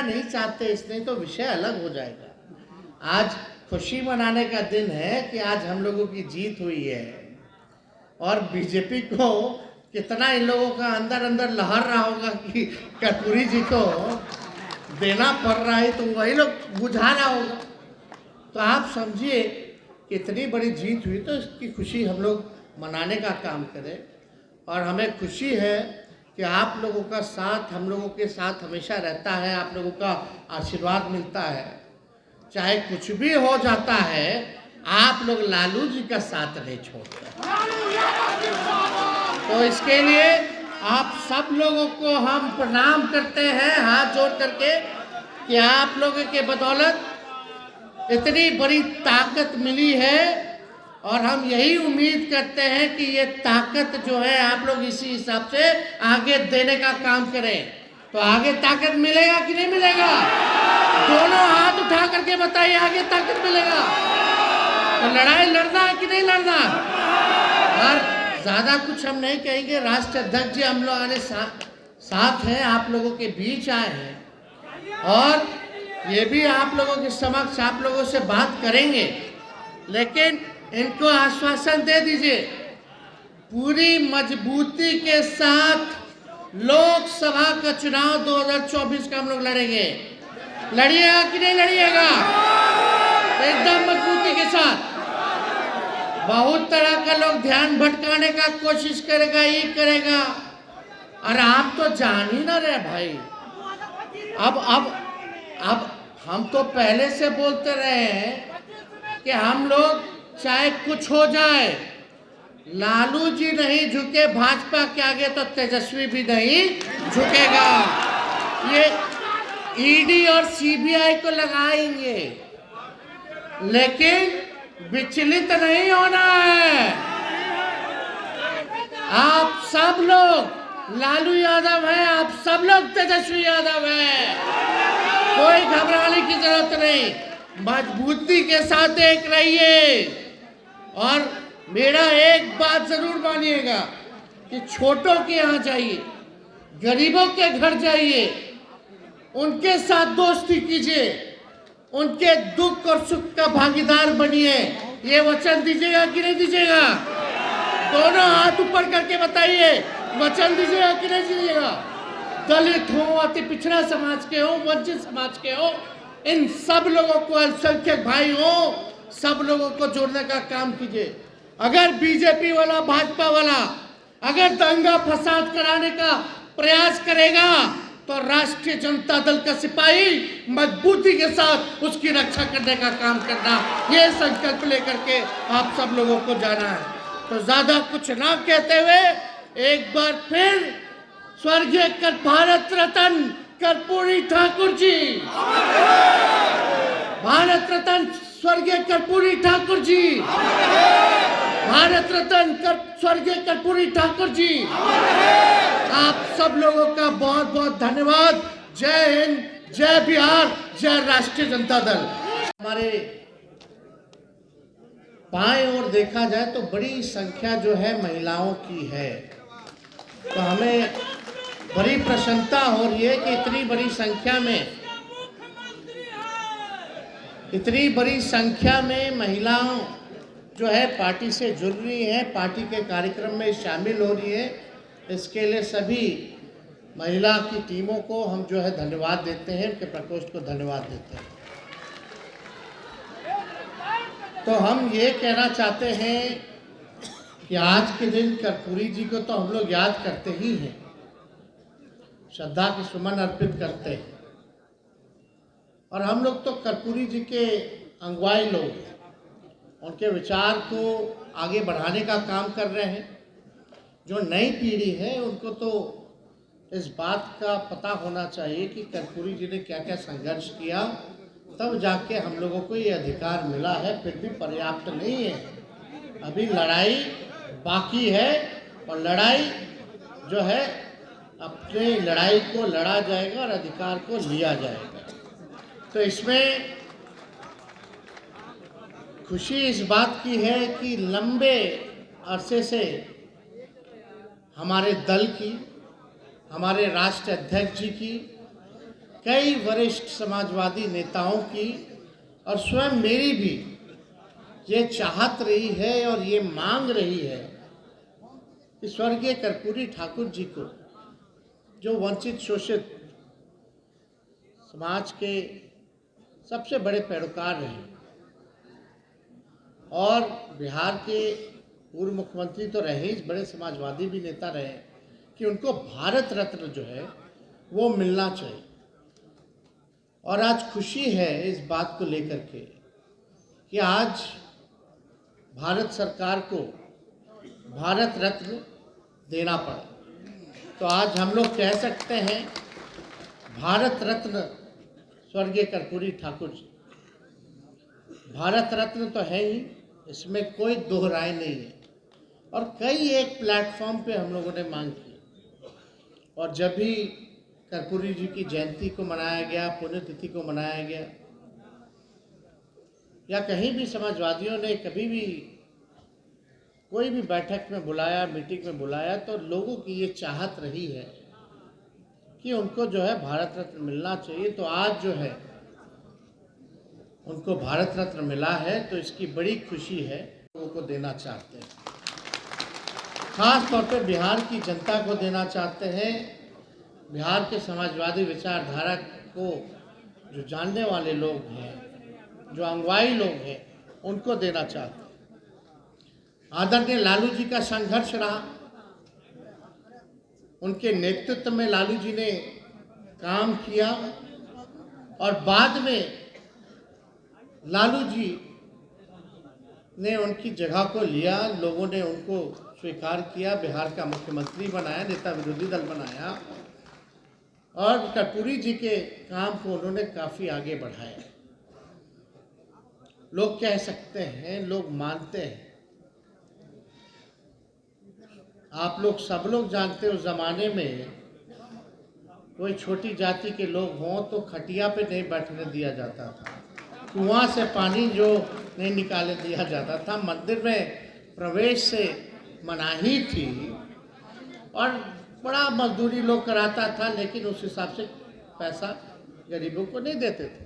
नहीं चाहते, इसलिए तो विषय अलग हो जाएगा। आज खुशी मनाने का दिन है कि आज हम लोगों की जीत हुई है, और बीजेपी को कितना इन लोगों का अंदर अंदर लहर रहा होगा कि कर्पूरी जी को देना पड़ रहा है, तो वही लोग बुझा रहा होगा। तो आप समझिए कितनी बड़ी जीत हुई, तो इसकी खुशी हम लोग मनाने का काम करें। और हमें खुशी है कि आप लोगों का साथ हम लोगों के साथ हमेशा रहता है, आप लोगों का आशीर्वाद मिलता है। चाहे कुछ भी हो जाता है, आप लोग लालू जी का साथ नहीं छोड़ते। तो इसके लिए आप सब लोगों को हम प्रणाम करते हैं हाथ जोड़ करके कि आप लोगों के बदौलत इतनी बड़ी ताकत मिली है, और हम यही उम्मीद करते हैं कि ये ताकत जो है आप लोग इसी हिसाब से आगे देने का काम करें। तो आगे ताकत मिलेगा कि नहीं मिलेगा? दोनों हाथ उठा करके बताइए, आगे ताकत मिलेगा? तो लड़ाई लड़ना है कि नहीं लड़ना? और ज़्यादा कुछ हम नहीं कहेंगे। राष्ट्र अध्यक्ष जी हम लोग आने साथ हैं, आप लोगों के बीच आए हैं, और ये भी आप लोगों के समक्ष आप लोगों से बात करेंगे। लेकिन इनको आश्वासन दे दीजिए, पूरी मजबूती के साथ लोकसभा का चुनाव 2024 का हम लोग लड़ेंगे। लड़िएगा कि नहीं लड़िएगा? एकदम मजबूती के साथ। बहुत तरह का लोग ध्यान भटकाने का कोशिश करेगा, ये करेगा, और आप तो जान ही ना रहे भाई। अब हम तो पहले से बोलते रहे हैं कि हम लोग चाहे कुछ हो जाए, लालू जी नहीं झुके भाजपा के आगे तो तेजस्वी भी नहीं झुकेगा। ये ईडी और सीबीआई को लगाएंगे, लेकिन विचलित नहीं होना है। आप सब लोग लालू यादव हैं, आप सब लोग तेजस्वी यादव हैं, कोई घबराने की जरूरत नहीं। मजबूती के साथ एक रहिए, और मेरा एक बात जरूर मानिएगा कि छोटों के यहाँ जाइए, गरीबों के घर जाइए, उनके साथ दोस्ती कीजिए, उनके दुख और सुख का भागीदार बनिए। ये वचन दीजिएगा कि नहीं दीजिएगा? दोनों हाथ ऊपर करके बताइए, वचन दीजिएगा कि नहीं दीजिएगा? दलित हो, अति पिछड़ा समाज के हो, वंचित समाज के हो, इन सब लोगों को, अल्पसंख्यक भाई हो, सब लोगों को जोड़ने का काम कीजिए। अगर बीजेपी वाला, भाजपा वाला अगर दंगा फसाद कराने का प्रयास करेगा, तो राष्ट्रीय जनता दल का सिपाही मजबूती के साथ उसकी रक्षा करने का काम करना, ये संकल्प लेकर के आप सब लोगों को जाना है। तो ज्यादा कुछ ना कहते हुए एक बार फिर स्वर्गीय भारत रत्न कर्पूरी ठाकुर जी, भारत रत्न स्वर्गीय कर्पूरी ठाकुर जी, भारत रत्न स्वर्गीय कर्पूरी ठाकुर जी, आप सब लोगों का बहुत बहुत धन्यवाद। जय हिंद, जय बिहार, जय राष्ट्रीय जनता दल। हमारे बाएं ओर देखा जाए तो बड़ी संख्या जो है महिलाओं की है, तो हमें बड़ी प्रसन्नता हो रही है कि इतनी बड़ी संख्या में महिलाओं जो है पार्टी से जुड़ रही हैं, पार्टी के कार्यक्रम में शामिल हो रही है। इसके लिए सभी महिला की टीमों को हम जो है धन्यवाद देते हैं, उनके प्रकोष्ठ को धन्यवाद देते हैं। तो हम ये कहना चाहते हैं कि आज के दिन कर्पूरी जी को तो हम लोग याद करते ही हैं, श्रद्धा के सुमन अर्पित करते हैं, और हम लोग तो कर्पूरी जी के अगुवाई लोग हैं, उनके विचार को आगे बढ़ाने का काम कर रहे हैं। जो नई पीढ़ी है उनको तो इस बात का पता होना चाहिए कि कर्पूरी जी ने क्या क्या संघर्ष किया, तब जाके हम लोगों को ये अधिकार मिला है। फिर भी पर्याप्त नहीं है, अभी लड़ाई बाकी है, और लड़ाई जो है अपने लड़ाई को लड़ा जाएगा और अधिकार को लिया जाएगा। तो इसमें खुशी इस बात की है कि लंबे अरसे से हमारे दल की, हमारे राष्ट्रीय अध्यक्ष जी की कई वरिष्ठ समाजवादी नेताओं की और स्वयं मेरी भी ये चाहत रही है और ये मांग रही है कि स्वर्गीय कर्पूरी ठाकुर जी को, जो वंचित शोषित समाज के सबसे बड़े पैरोकार रहे और बिहार के पूर्व मुख्यमंत्री तो रहे ही, बड़े समाजवादी भी नेता रहे, कि उनको भारत रत्न जो है वो मिलना चाहिए। और आज खुशी है इस बात को लेकर के कि आज भारत सरकार को भारत रत्न देना पड़ा। तो आज हम लोग कह सकते हैं भारत रत्न स्वर्गीय कर्पूरी ठाकुर जी। भारत रत्न तो है ही, इसमें कोई दो राय नहीं है। और कई एक प्लेटफॉर्म पे हम लोगों ने मांग की, और जब भी कर्पूरी जी की जयंती को मनाया गया, पुण्यतिथि को मनाया गया, या कहीं भी समाजवादियों ने कभी भी कोई भी बैठक में बुलाया, मीटिंग में बुलाया, तो लोगों की ये चाहत रही है कि उनको जो है भारत रत्न मिलना चाहिए। तो आज जो है उनको भारत रत्न मिला है, तो इसकी बड़ी खुशी है, लोगों को देना चाहते हैं। खास तौर पे बिहार की जनता को देना चाहते हैं, बिहार के समाजवादी विचारधारा को जो जानने वाले लोग हैं, जो अंगवाई लोग हैं, उनको देना चाहते हैं। आदरणीय लालू जी का संघर्ष रहा, उनके नेतृत्व में लालू जी ने काम किया और बाद में लालू जी ने उनकी जगह को लिया, लोगों ने उनको स्वीकार किया, बिहार का मुख्यमंत्री बनाया, नेता विरोधी दल बनाया और कर्पूरी जी के काम को उन्होंने काफ़ी आगे बढ़ाया। लोग कह सकते हैं, लोग मानते हैं, आप लोग सब लोग जानते हो, उस ज़माने में कोई छोटी जाति के लोग हों तो खटिया पे नहीं बैठने दिया जाता था, कुआं से पानी जो नहीं निकाले दिया जाता था, मंदिर में प्रवेश से मनाही थी और बड़ा मजदूरी लोग कराता था, लेकिन उस हिसाब से पैसा गरीबों को नहीं देते थे।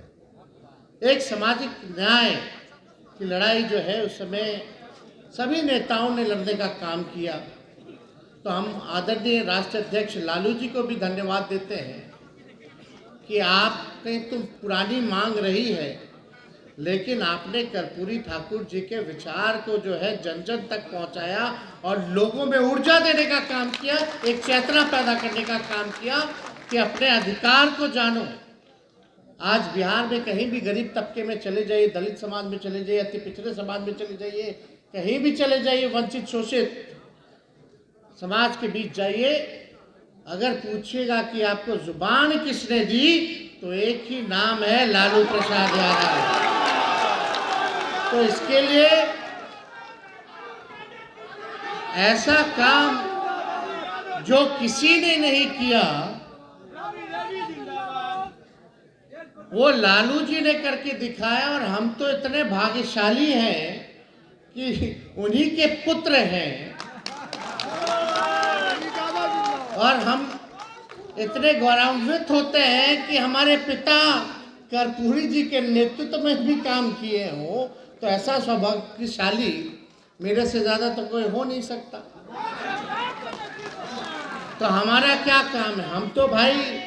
एक सामाजिक न्याय की लड़ाई जो है उस समय सभी नेताओं ने लड़ने का काम किया। तो हम आदरणीय राष्ट्रीय अध्यक्ष लालू जी को भी धन्यवाद देते हैं कि आपने तो पुरानी मांग रही है, लेकिन आपने कर्पूरी ठाकुर जी के विचार को जो है जन जन तक पहुंचाया और लोगों में ऊर्जा देने का काम किया, एक चेतना पैदा करने का काम किया कि अपने अधिकार को जानो। आज बिहार में कहीं भी गरीब तबके में चले जाइए, दलित समाज में चले जाइए, अति पिछड़े समाज में चले जाइए, कहीं भी चले जाइए, वंचित शोषित समाज के बीच जाइए, अगर पूछिएगा कि आपको जुबान किसने दी, तो एक ही नाम है, लालू प्रसाद यादव। तो इसके लिए ऐसा काम जो किसी ने नहीं किया वो लालू जी ने करके दिखाया। और हम तो इतने भाग्यशाली हैं कि उन्हीं के पुत्र हैं और हम इतने गौरवान्वित होते हैं कि हमारे पिता कर्पूरी जी के नेतृत्व में भी काम किए हो। तो ऐसा सौभाग्यशाली मेरे से ज़्यादा तो कोई हो नहीं सकता। तो हमारा क्या काम है? हम तो भाई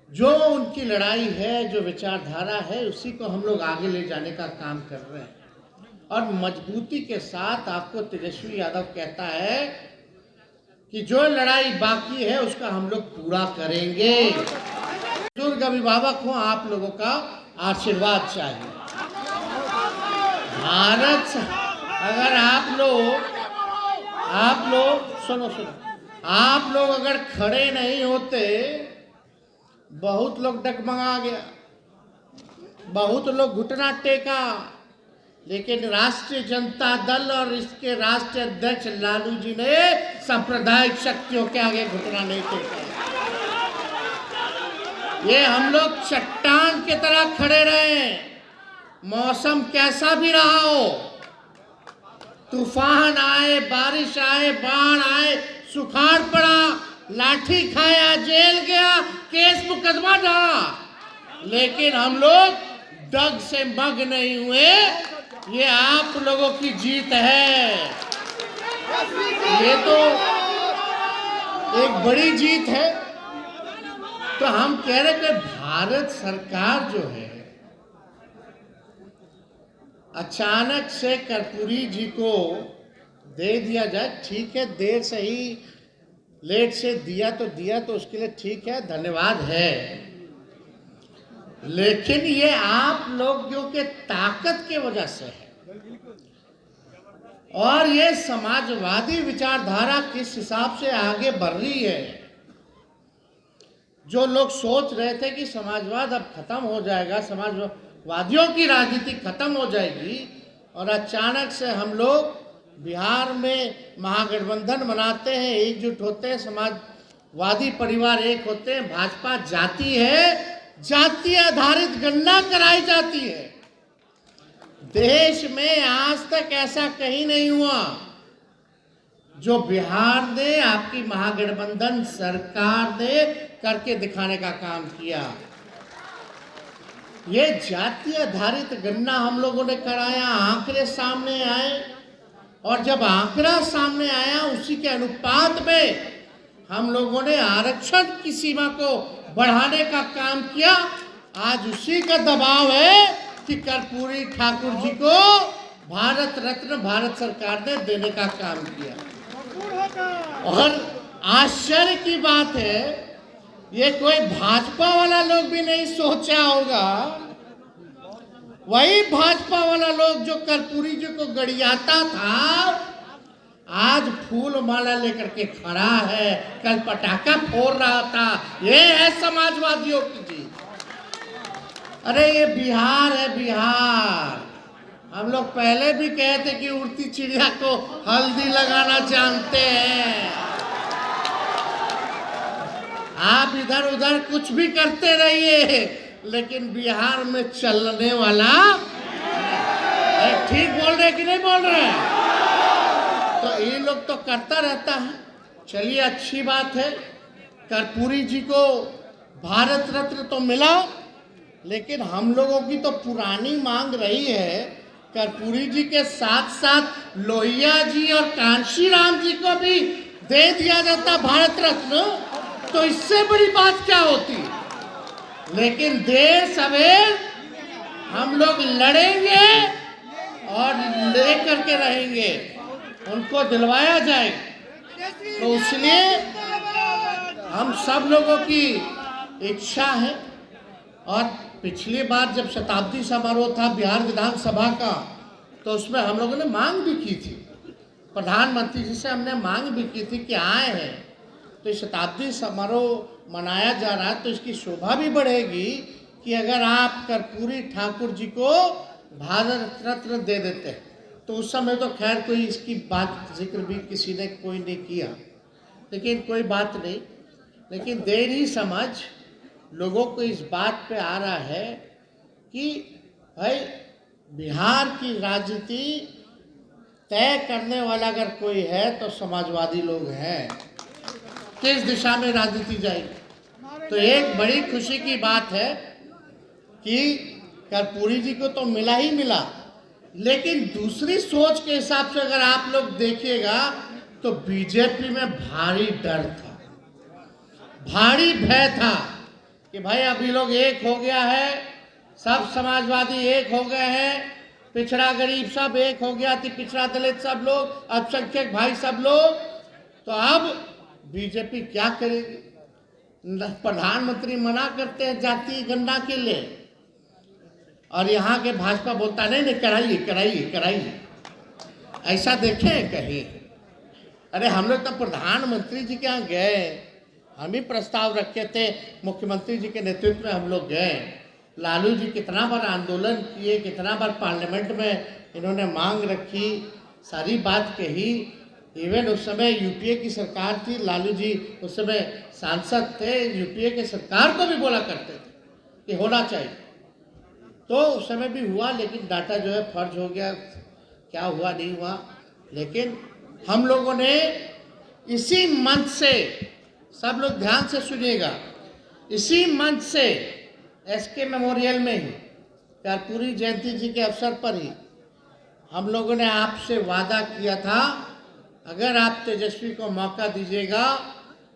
जो उनकी लड़ाई है, जो विचारधारा है, उसी को हम लोग आगे ले जाने का काम कर रहे हैं। और मजबूती के साथ आपको तेजस्वी यादव कहता है कि जो लड़ाई बाकी है उसका हम लोग पूरा करेंगे। बुजुर्ग अभिभावक हो, आप लोगों का आशीर्वाद चाहिए। भारत अगर आप लोग सुनो, आप लोग अगर खड़े नहीं होते, बहुत लोग डगमगा गया, बहुत लोग घुटना टेका, लेकिन राष्ट्रीय जनता दल और इसके राष्ट्रीय अध्यक्ष लालू जी ने सांप्रदायिक शक्तियों के आगे घुटना नहीं टेका। ये हम लोग चट्टान की तरह खड़े रहे, मौसम कैसा भी रहा हो, तूफान आए, बारिश आए, बाढ़ आए, सुखाड़ पड़ा, लाठी खाया, जेल गया, केस मुकदमा रहा, लेकिन हम लोग डग से मग नहीं हुए। ये आप लोगों की जीत है। ये तो एक बड़ी जीत है। तो हम कह रहे कि भारत सरकार जो है, अचानक से कर्पूरी जी को दे दिया जाए, ठीक है, देर से ही लेट से दिया तो उसके लिए ठीक है, धन्यवाद है। लेकिन ये आप लोगों के ताकत की वजह से है। और ये समाजवादी विचारधारा किस हिसाब से आगे बढ़ रही है। जो लोग सोच रहे थे कि समाजवाद अब खत्म हो जाएगा, समाजवादियों की राजनीति खत्म हो जाएगी, और अचानक से हम लोग बिहार में महागठबंधन बनाते हैं, एकजुट होते हैं, समाजवादी परिवार एक होते हैं, भाजपा जाती है, जाति आधारित गणना कराई जाती है। देश में आज तक ऐसा कहीं नहीं हुआ जो बिहार ने, आपकी महागठबंधन सरकार ने करके दिखाने का काम किया। ये जाति आधारित गणना हम लोगों ने कराया, आंकड़े सामने आए, और जब आंकड़ा सामने आया उसी के अनुपात में हम लोगों ने आरक्षण की सीमा को बढ़ाने का काम किया। आज उसी का दबाव है कि कर्पूरी ठाकुर जी को भारत रत्न भारत सरकार ने देने का काम किया। और आश्चर्य की बात है, ये कोई भाजपा वाला लोग भी नहीं सोचा होगा। वही भाजपा वाला लोग जो कर्पूरी जी को गड़ियाता था, आज फूल माला लेकर के खड़ा है, कल पटाखा फोड़ रहा था। ये है समाजवादियों की जीत। अरे ये बिहार है, बिहार। हम लोग पहले भी कहे थे कि उड़ती चिड़िया को हल्दी लगाना जानते हैं। आप इधर उधर कुछ भी करते रहिए, लेकिन बिहार में चलने वाला ठीक बोल रहे कि नहीं बोल रहे? तो ये लोग तो करता रहता है। चलिए, अच्छी बात है, कर्पूरी जी को भारत रत्न तो मिला, लेकिन हम लोगों की तो पुरानी मांग रही है कर्पूरी जी के साथ साथ लोहिया जी और कांशीराम जी को भी दे दिया जाता भारत रत्न, तो इससे बड़ी बात क्या होती। लेकिन देर सवेर हम लोग लड़ेंगे और लेकर के रहेंगे, उनको दिलवाया जाएगा। तो इसलिए हम सब लोगों की इच्छा है। और पिछली बार जब शताब्दी समारोह था बिहार विधानसभा का, तो उसमें हम लोगों ने मांग भी की थी, प्रधानमंत्री जी से हमने मांग भी की थी कि आए हैं तो शताब्दी समारोह मनाया जा रहा है, तो इसकी शोभा भी बढ़ेगी कि अगर आप कर्पूरी ठाकुर जी को भारत रत्न दे देते हैं। तो उस समय तो खैर कोई इसकी बात जिक्र भी किसी ने कोई नहीं किया, लेकिन कोई बात नहीं। लेकिन देर ही समझ लोगों को इस बात पे आ रहा है कि भाई बिहार की राजनीति तय करने वाला अगर कोई है तो समाजवादी लोग हैं। किस दिशा में राजनीति जाएगी। तो एक बड़ी खुशी की बात है कि कर्पूरी जी को तो मिला ही मिला, लेकिन दूसरी सोच के हिसाब से अगर आप लोग देखिएगा तो बीजेपी में भारी डर था, भारी भय था कि भाई अभी लोग एक हो गया है, सब समाजवादी एक हो गए हैं, पिछड़ा गरीब सब एक हो गया थी, पिछड़ा दलित सब लोग, अल्पसंख्यक भाई सब लोग। तो अब बीजेपी क्या करेगी। प्रधानमंत्री मना करते हैं जाति गणना के लिए, और यहाँ के भाजपा बोलता नहीं कराइए कराइए कराइए। ऐसा देखें कहीं। अरे हम लोग तो प्रधानमंत्री जी के यहाँ गए, हम ही प्रस्ताव रखे थे, मुख्यमंत्री जी के नेतृत्व में हम लोग गए। लालू जी कितना बार आंदोलन किए, कितना बार पार्लियामेंट में इन्होंने मांग रखी, सारी बात कही। इवन उस समय यूपीए की सरकार थी, लालू जी उस समय सांसद थे, यूपीए के सरकार को भी बोला करते थे कि होना चाहिए। तो उस समय भी हुआ, लेकिन डाटा जो है फर्ज हो गया, क्या हुआ नहीं हुआ। लेकिन हम लोगों ने इसी मंच से सब लोग ध्यान से सुनिएगा। इसी मंच से एसके मेमोरियल में ही कर्पूरी जयंती जी के अवसर पर ही हम लोगों ने आपसे वादा किया था, अगर आप तेजस्वी को मौका दीजिएगा,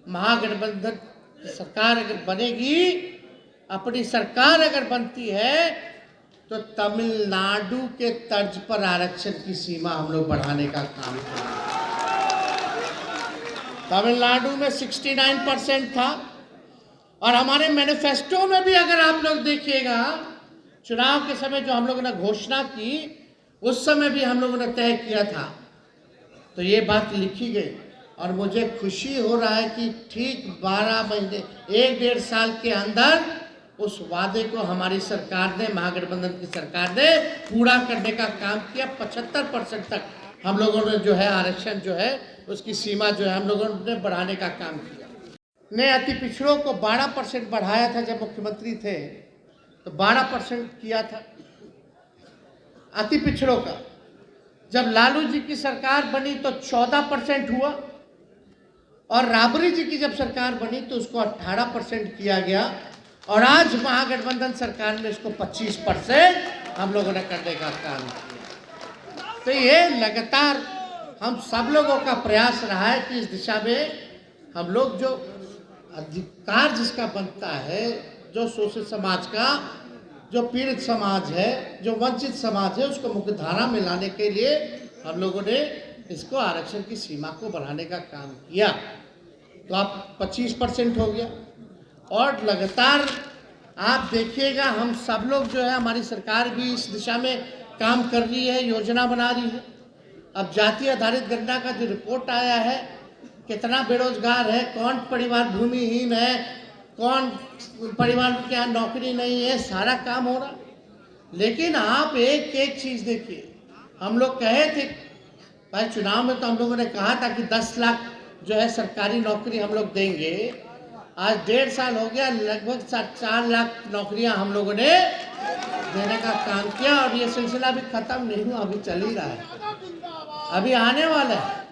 महागठबंधन की सरकार अगर बनेगी, अपनी सरकार अगर बनती है, तो तमिलनाडु के तर्ज पर आरक्षण की सीमा हम लोग बढ़ाने का काम करेंगे। तमिलनाडु में 69% था और हमारे मैनिफेस्टो में भी अगर आप लोग देखिएगा, चुनाव के समय जो हम लोगों ने घोषणा की, उस समय भी हम लोगों ने तय किया था, तो ये बात लिखी गई। और मुझे खुशी हो रहा है कि ठीक 12 महीने 1-1.5 साल के अंदर उस वादे को हमारी सरकार ने, महागठबंधन की सरकार ने पूरा करने का काम किया। 75% तक हम लोगों ने जो है आरक्षण जो है उसकी सीमा जो है हम लोगों ने बढ़ाने का काम किया। ने अति पिछड़ों को 12% बढ़ाया था, जब मुख्यमंत्री थे तो 12% किया था अति पिछड़ों का। जब लालू जी की सरकार बनी तो 14% हुआ, और राबड़ी जी की जब सरकार बनी तो उसको 18% किया गया, और आज महागठबंधन सरकार ने इसको 25% हम लोगों ने करने का काम किया। तो ये लगातार हम सब लोगों का प्रयास रहा है कि इस दिशा में हम लोग जो अधिकार जिसका बनता है, जो शोषित समाज का, जो पीड़ित समाज है, जो वंचित समाज है, उसको मुख्य धारा में लाने के लिए हम लोगों ने इसको आरक्षण की सीमा को बढ़ाने का काम किया। तो आप 25% हो गया, और लगातार आप देखिएगा हम सब लोग जो है, हमारी सरकार भी इस दिशा में काम कर रही है, योजना बना रही है। अब जाति आधारित गणना का जो रिपोर्ट आया है, कितना बेरोजगार है, कौन परिवार भूमिहीन है, कौन परिवार के यहाँ नौकरी नहीं है, सारा काम हो रहा। लेकिन आप एक एक चीज़ देखिए, हम लोग कहे थे भाई चुनाव में, तो हम लोगों ने कहा था कि 10 लाख जो है सरकारी नौकरी हम लोग देंगे। आज 1.5 साल हो गया, लगभग 4 लाख नौकरियां हम लोगों ने देने का काम किया, और ये सिलसिला भी खत्म नहीं हुआ, अभी चल ही रहा है, अभी आने वाला है।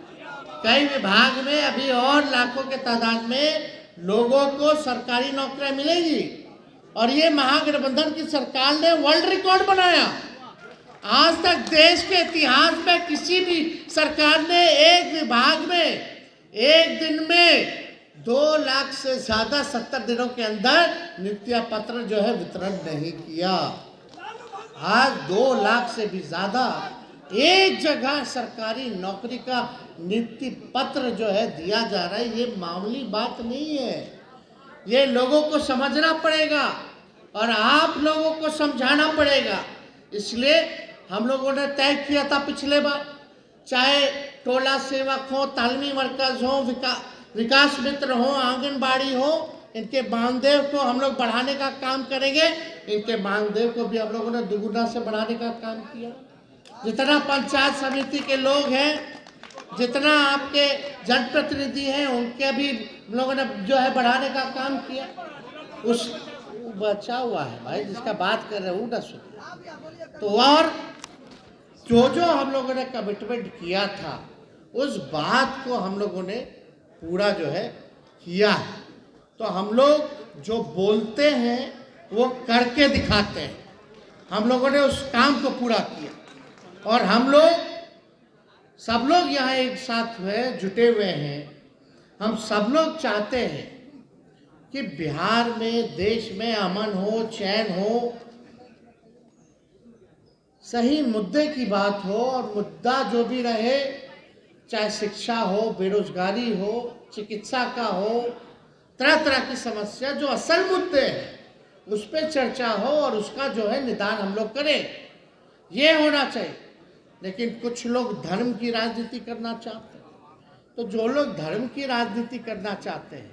कई विभाग में अभी और लाखों के तादाद में लोगों को सरकारी नौकरियां मिलेगी, और ये महागठबंधन की सरकार ने वर्ल्ड रिकॉर्ड बनाया। आज तक देश के इतिहास में किसी भी सरकार ने एक विभाग में एक दिन में 2 लाख से ज्यादा 70 दिनों के अंदर नियुक्ति पत्र जो है वितरण नहीं किया। आज 2 लाख से भी ज्यादा एक जगह सरकारी नौकरी का नियुक्ति पत्र जो है दिया जा रहा है। ये मामूली बात नहीं है, ये लोगों को समझना पड़ेगा और आप लोगों को समझाना पड़ेगा। इसलिए हम लोगों ने तय किया था पिछले बार, चाहे टोला सेवक हो, तालमी मरकज हो, विकास मित्र हो, आंगनबाड़ी हो, इनके मानदेय को हम लोग बढ़ाने का काम करेंगे। इनके मानदेय को भी हम लोगों ने दुगुना से बढ़ाने का काम किया। जितना पंचायत समिति के लोग हैं, जितना आपके जनप्रतिनिधि हैं, उनके भी हम लोगों ने जो है बढ़ाने का काम किया। उस बचा हुआ है भाई, जिसका बात कर रहे हो ना सुन। तो और जो हम लोगों ने कमिटमेंट किया था, उस बात को हम लोगों ने पूरा जो है किया है। तो हम लोग जो बोलते हैं वो करके दिखाते हैं। हम लोगों ने उस काम को पूरा किया, और हम लोग सब लोग यहाँ एक साथ जुटे हुए हैं। हम सब लोग चाहते हैं कि बिहार में, देश में अमन हो, चैन हो, सही मुद्दे की बात हो, और मुद्दा जो भी रहे, चाहे शिक्षा हो, बेरोजगारी हो, चिकित्सा का हो, तरह तरह की समस्या जो असल मुद्दे हैं उस पर चर्चा हो, और उसका जो है निदान हम लोग करें, ये होना चाहिए। लेकिन कुछ लोग धर्म की राजनीति करना चाहते हैं। तो जो लोग धर्म की राजनीति करना चाहते हैं,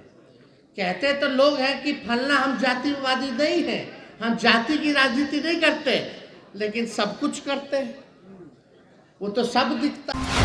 कहते तो लोग हैं कि फलना हम जातिवादी नहीं हैं, हम जाति की राजनीति नहीं करते, लेकिन सब कुछ करते हैं, वो तो सब दिखता है।